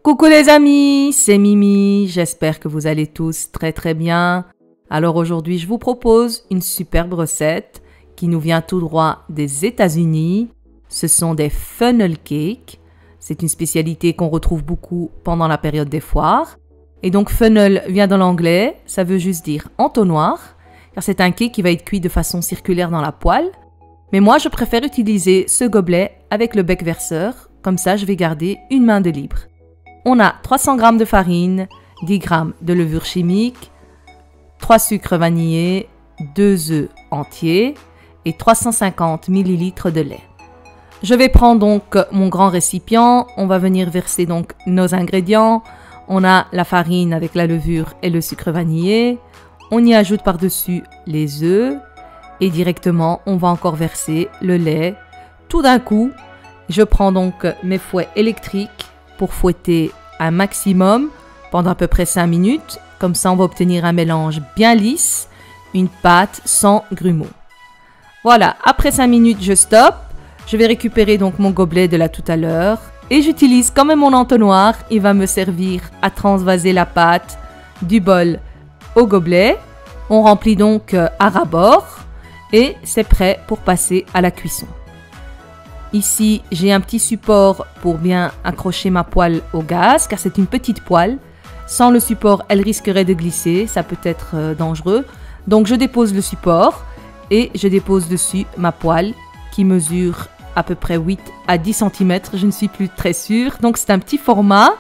Coucou les amis, c'est Mimi, j'espère que vous allez tous très bien. Alors aujourd'hui je vous propose une superbe recette qui nous vient tout droit des États-Unis. Ce sont des funnel cakes, c'est une spécialité qu'on retrouve beaucoup pendant la période des foires. Et donc funnel vient de l'anglais, ça veut juste dire entonnoir, car c'est un cake qui va être cuit de façon circulaire dans la poêle. Mais moi je préfère utiliser ce gobelet avec le bec verseur, comme ça je vais garder une main de libre. On a 300 g de farine, 10 g de levure chimique, 3 sucres vanillés, 2 œufs entiers et 350 ml de lait. Je vais prendre donc mon grand récipient, on va venir verser donc nos ingrédients. On a la farine avec la levure et le sucre vanillé. On y ajoute par-dessus les œufs et directement on va encore verser le lait. Tout d'un coup, je prends donc mes fouets électriques pour fouetter un maximum pendant à peu près 5 minutes. Comme ça, on va obtenir un mélange bien lisse, une pâte sans grumeaux. Voilà, après 5 minutes, je stoppe. Je vais récupérer donc mon gobelet de là tout à l'heure. Et j'utilise quand même mon entonnoir. Il va me servir à transvaser la pâte du bol au gobelet. On remplit donc à ras-bord et c'est prêt pour passer à la cuisson. Ici, j'ai un petit support pour bien accrocher ma poêle au gaz, car c'est une petite poêle. Sans le support, elle risquerait de glisser, ça peut être dangereux. Donc je dépose le support et je dépose dessus ma poêle qui mesure à peu près 8 à 10 cm, je ne suis plus très sûre. Donc c'est un petit format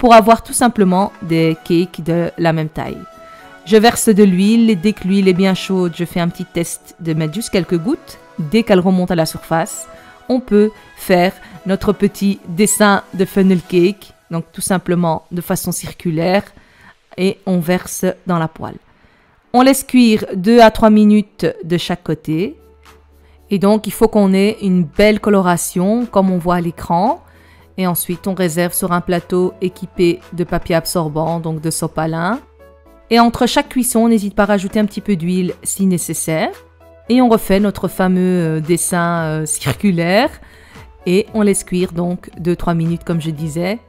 pour avoir tout simplement des cakes de la même taille. Je verse de l'huile et dès que l'huile est bien chaude, je fais un petit test de mettre juste quelques gouttes. Dès qu'elle remonte à la surface, on peut faire notre petit dessin de funnel cake, donc tout simplement de façon circulaire, et on verse dans la poêle. On laisse cuire 2 à 3 minutes de chaque côté, et donc il faut qu'on ait une belle coloration comme on voit à l'écran, et ensuite on réserve sur un plateau équipé de papier absorbant, donc de sopalin, et entre chaque cuisson, on n'hésite pas à rajouter un petit peu d'huile si nécessaire. Et on refait notre fameux dessin circulaire et on laisse cuire donc 2-3 minutes comme je disais.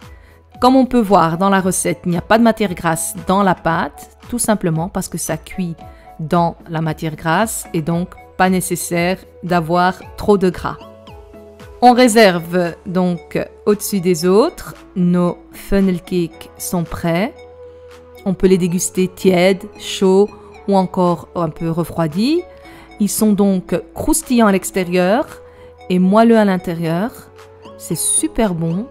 Comme on peut voir dans la recette, il n'y a pas de matière grasse dans la pâte, tout simplement parce que ça cuit dans la matière grasse et donc pas nécessaire d'avoir trop de gras. On réserve donc au-dessus des autres. Nos funnel cakes sont prêts. On peut les déguster tièdes, chauds ou encore un peu refroidis. Ils sont donc croustillants à l'extérieur et moelleux à l'intérieur. C'est super bon.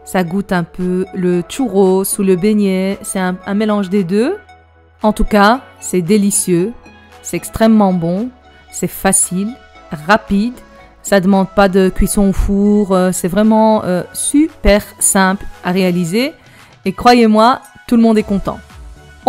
Ça goûte un peu le churros ou le beignet. C'est un mélange des deux. En tout cas, c'est délicieux. C'est extrêmement bon. C'est facile, rapide. Ça ne demande pas de cuisson au four. C'est vraiment super simple à réaliser. Et croyez-moi, tout le monde est content.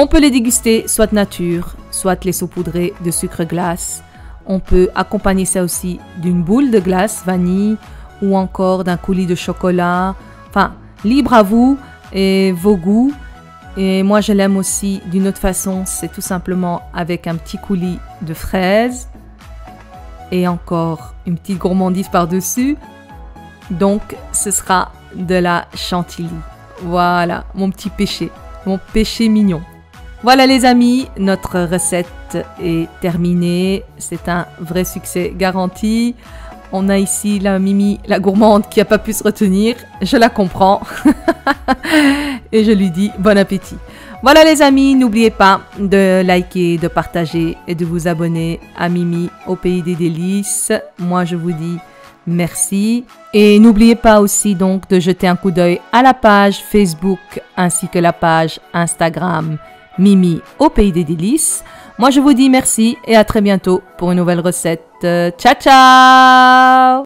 On peut les déguster soit nature, soit les saupoudrer de sucre glace. On peut accompagner ça aussi d'une boule de glace vanille ou encore d'un coulis de chocolat. Enfin, libre à vous et vos goûts. Et moi, je l'aime aussi d'une autre façon. C'est tout simplement avec un petit coulis de fraises et encore une petite gourmandise par-dessus. Donc, ce sera de la chantilly. Voilà, mon petit péché, mon péché mignon. Voilà les amis, notre recette est terminée. C'est un vrai succès garanti. On a ici la Mimi, la gourmande, qui n'a pas pu se retenir. Je la comprends. Et je lui dis bon appétit. Voilà les amis, n'oubliez pas de liker, de partager et de vous abonner à Mimi au pays des délices. Moi je vous dis merci. Et n'oubliez pas aussi donc de jeter un coup d'œil à la page Facebook ainsi que la page Instagram Mimi au pays des délices. Moi je vous dis merci et à très bientôt pour une nouvelle recette. Ciao ciao!